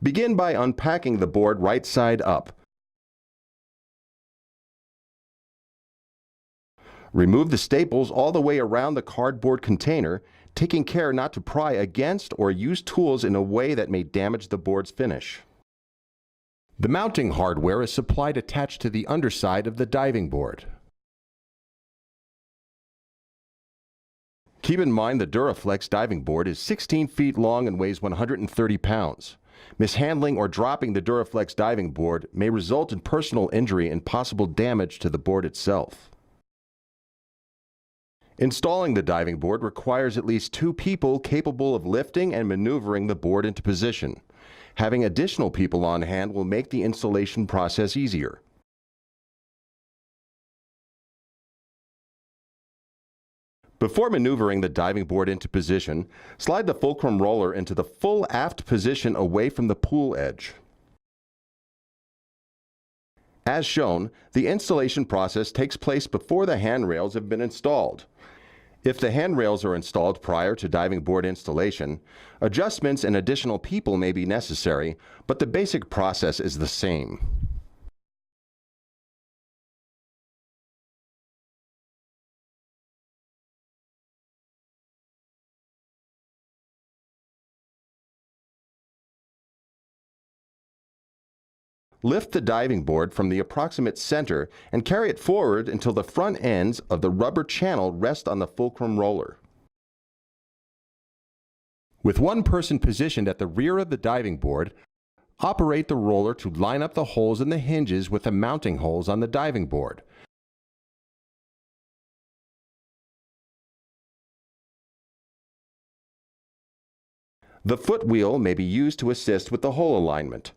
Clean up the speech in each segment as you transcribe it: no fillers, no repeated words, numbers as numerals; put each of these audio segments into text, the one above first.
Begin by unpacking the board right side up. Remove the staples all the way around the cardboard container, taking care not to pry against or use tools in a way that may damage the board's finish. The mounting hardware is supplied attached to the underside of the diving board. Keep in mind the Duraflex diving board is 16 feet long and weighs 130 pounds. Mishandling or dropping the Duraflex diving board may result in personal injury and possible damage to the board itself. Installing the diving board requires at least 2 people capable of lifting and maneuvering the board into position. Having additional people on hand will make the installation process easier. Before maneuvering the diving board into position, slide the fulcrum roller into the full aft position away from the pool edge. As shown, the installation process takes place before the handrails have been installed. If the handrails are installed prior to diving board installation, adjustments and additional people may be necessary, but the basic process is the same. Lift the diving board from the approximate center and carry it forward until the front ends of the rubber channel rest on the fulcrum roller. With one person positioned at the rear of the diving board, operate the roller to line up the holes in the hinges with the mounting holes on the diving board. The foot wheel may be used to assist with the hole alignment.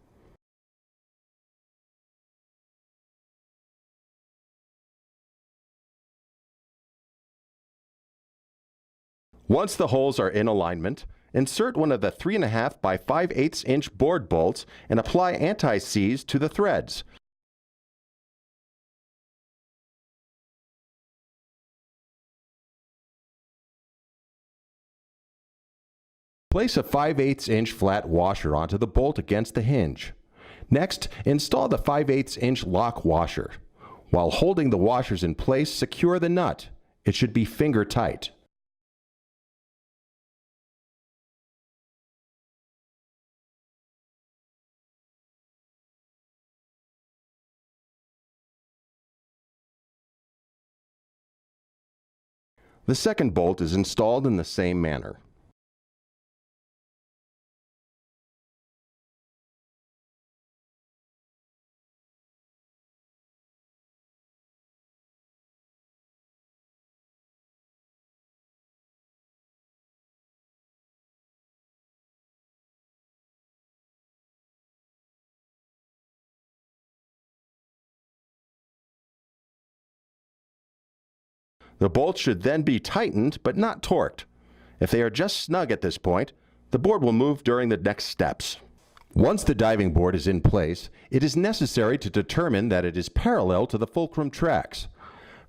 Once the holes are in alignment, insert one of the 3.5 by 5/8 inch board bolts and apply anti-seize to the threads. Place a 5/8 inch flat washer onto the bolt against the hinge. Next, install the 5/8 inch lock washer. While holding the washers in place, secure the nut. It should be finger tight. The second bolt is installed in the same manner. The bolts should then be tightened but not torqued. If they are just snug at this point, the board will move during the next steps. Once the diving board is in place, it is necessary to determine that it is parallel to the fulcrum tracks.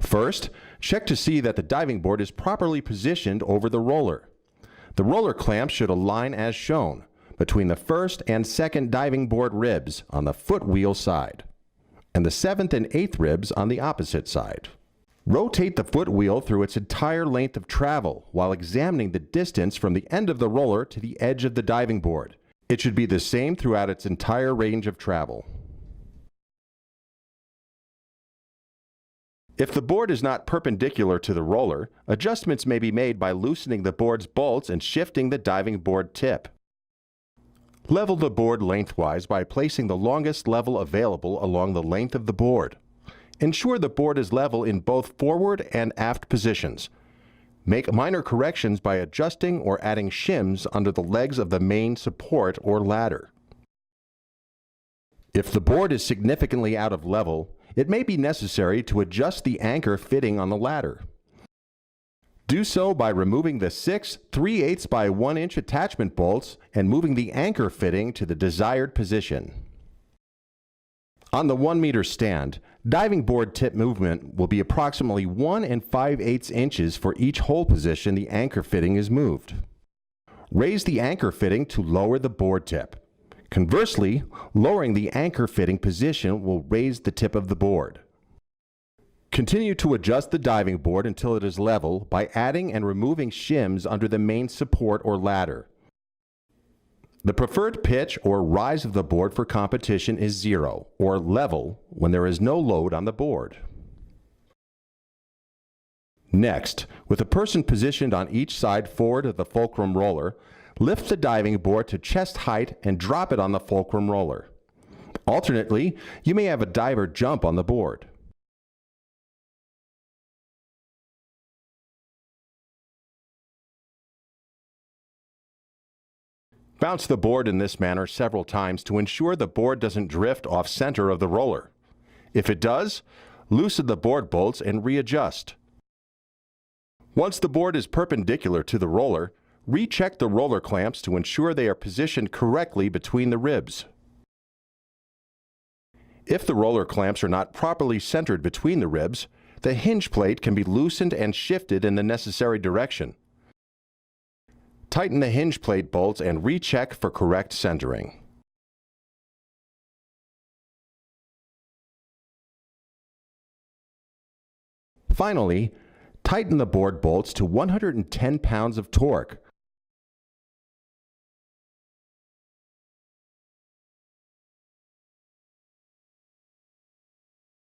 First, check to see that the diving board is properly positioned over the roller. The roller clamps should align as shown, between the first and second diving board ribs on the foot wheel side, and the 7th and 8th ribs on the opposite side. Rotate the foot wheel through its entire length of travel while examining the distance from the end of the roller to the edge of the diving board. It should be the same throughout its entire range of travel. If the board is not perpendicular to the roller, adjustments may be made by loosening the board's bolts and shifting the diving board tip. Level the board lengthwise by placing the longest level available along the length of the board. Ensure the board is level in both forward and aft positions. Make minor corrections by adjusting or adding shims under the legs of the main support or ladder. If the board is significantly out of level, it may be necessary to adjust the anchor fitting on the ladder. Do so by removing the 6 3/8 by 1 inch attachment bolts and moving the anchor fitting to the desired position. On the 1 meter stand, diving board tip movement will be approximately 1 5/8 inches for each hole position the anchor fitting is moved. Raise the anchor fitting to lower the board tip. Conversely, lowering the anchor fitting position will raise the tip of the board. Continue to adjust the diving board until it is level by adding and removing shims under the main support or ladder. The preferred pitch or rise of the board for competition is 0, or level, when there is no load on the board. Next, with a person positioned on each side forward of the fulcrum roller, lift the diving board to chest height and drop it on the fulcrum roller. Alternately, you may have a diver jump on the board. Bounce the board in this manner several times to ensure the board doesn't drift off center of the roller. If it does, loosen the board bolts and readjust. Once the board is perpendicular to the roller, recheck the roller clamps to ensure they are positioned correctly between the ribs. If the roller clamps are not properly centered between the ribs, the hinge plate can be loosened and shifted in the necessary direction. Tighten the hinge plate bolts and recheck for correct centering. Finally, tighten the board bolts to 110 pounds of torque,